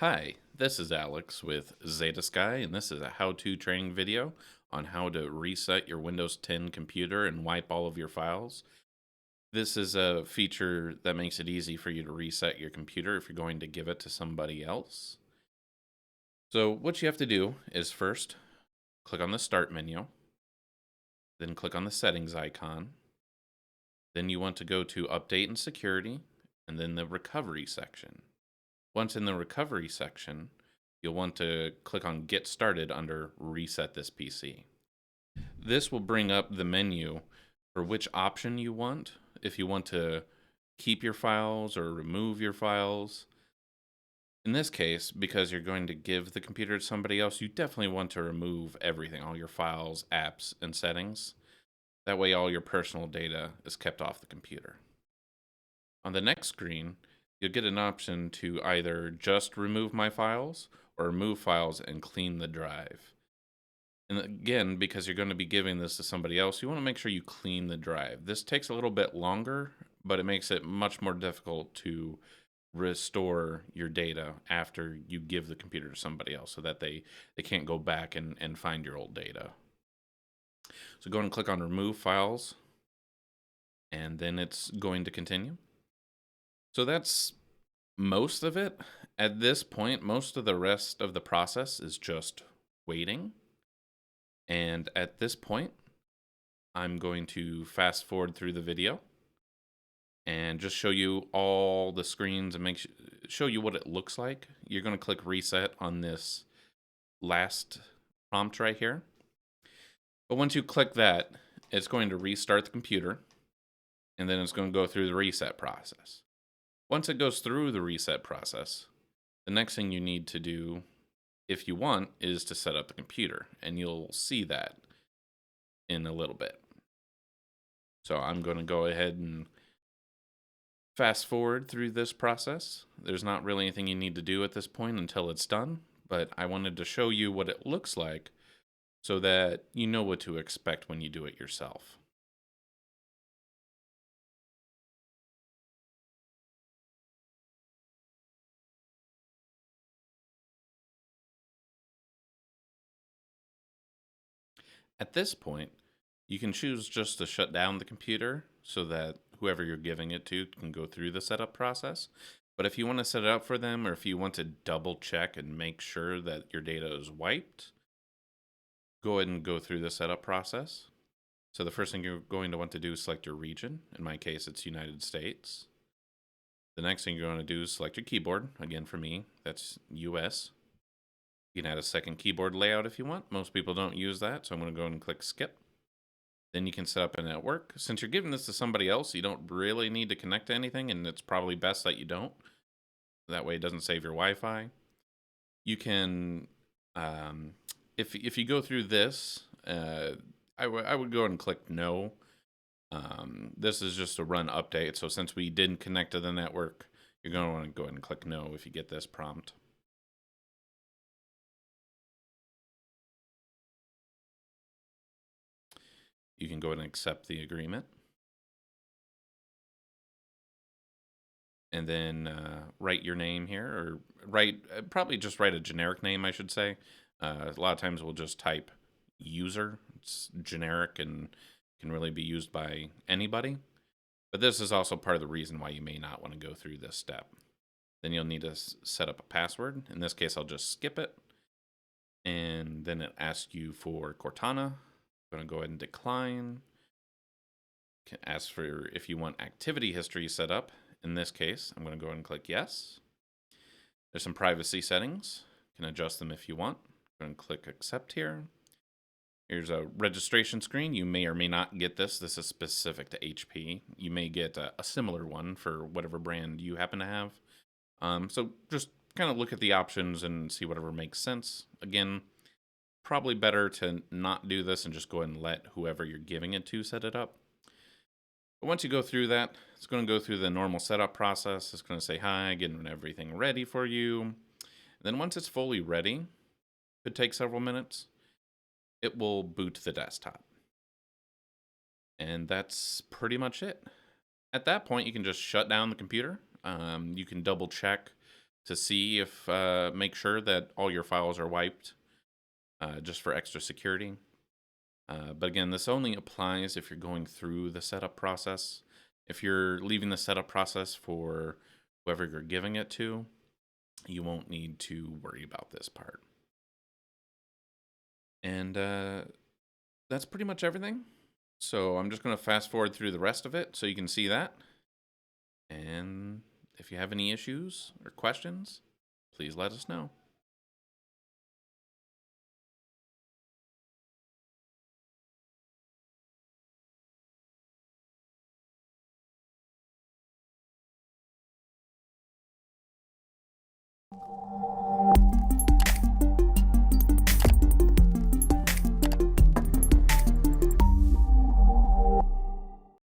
Hi, this is Alex with Zeta Sky, and this is a how-to training video on how to reset your Windows 10 computer and wipe all of your files. This is a feature that makes it easy for you to reset your computer if you're going to give it to somebody else. So what you have to do is first click on the Start menu, then click on the Settings icon. Then you want to go to Update and Security, and then the Recovery section. Once in the recovery section, you'll want to click on Get Started under Reset This PC. This will bring up the menu for which option you want. If you want to keep your files or remove your files. In this case, because you're going to give the computer to somebody else, you definitely want to remove everything, all your files, apps, and settings. That way all your personal data is kept off the computer. On the next screen, you'll get an option to either just remove my files or remove files and clean the drive. And again, because you're going to be giving this to somebody else, you want to make sure you clean the drive. This takes a little bit longer, but it makes it much more difficult to restore your data after you give the computer to somebody else so that they can't go back and find your old data. So go ahead and click on Remove Files, and then it's going to continue. So that's most of it. At this point, most of the rest of the process is just waiting. And at this point, I'm going to fast forward through the video and just show you all the screens and show you what it looks like. You're going to click reset on this last prompt right here. But once you click that, it's going to restart the computer, and then it's going to go through the reset process. Once it goes through the reset process, the next thing you need to do, if you want, is to set up the computer, and you'll see that in a little bit. So I'm going to go ahead and fast forward through this process. There's not really anything you need to do at this point until it's done, but I wanted to show you what it looks like so that you know what to expect when you do it yourself. At this point, you can choose just to shut down the computer so that whoever you're giving it to can go through the setup process. But if you want to set it up for them, or if you want to double check and make sure that your data is wiped, go ahead and go through the setup process. So the first thing you're going to want to do is select your region. In my case, it's United States. The next thing you're going to do is select your keyboard. Again, for me, that's US. You can add a second keyboard layout if you want. Most people don't use that, so I'm going to go ahead and click skip. Then you can set up a network. Since you're giving this to somebody else, you don't really need to connect to anything, and it's probably best that you don't. That way it doesn't save your Wi-Fi. You can, if you go through this, I would go ahead and click no. This is just a run update, so since we didn't connect to the network, you're going to want to go ahead and click no if you get this prompt. You can go ahead and accept the agreement. And then write your name here, or probably just write a generic name, I should say. A lot of times we'll just type user. It's generic and can really be used by anybody. But this is also part of the reason why you may not want to go through this step. Then you'll need to set up a password. In this case, I'll just skip it. And then it asks you for Cortana. I'm going to go ahead and decline. Can ask for if you want activity history set up. In this case, I'm going to go ahead and click yes. There's some privacy settings. You can adjust them if you want. Go ahead and click accept here. Here's a registration screen. You may or may not get this. This is specific to HP. You may get a similar one for whatever brand you happen to have. So just kind of look at the options and see whatever makes sense. Again, probably better to not do this and just go ahead and let whoever you're giving it to set it up. But once you go through that, it's going to go through the normal setup process. It's going to say hi, getting everything ready for you. And then once it's fully ready, could take several minutes, it will boot the desktop. And that's pretty much it. At that point, you can just shut down the computer. You can double check to see if make sure that all your files are wiped, just for extra security. But again, this only applies if you're going through the setup process. If you're leaving the setup process for whoever you're giving it to, you won't need to worry about this part. And that's pretty much everything. So I'm just going to fast forward through the rest of it so you can see that. And if you have any issues or questions, please let us know.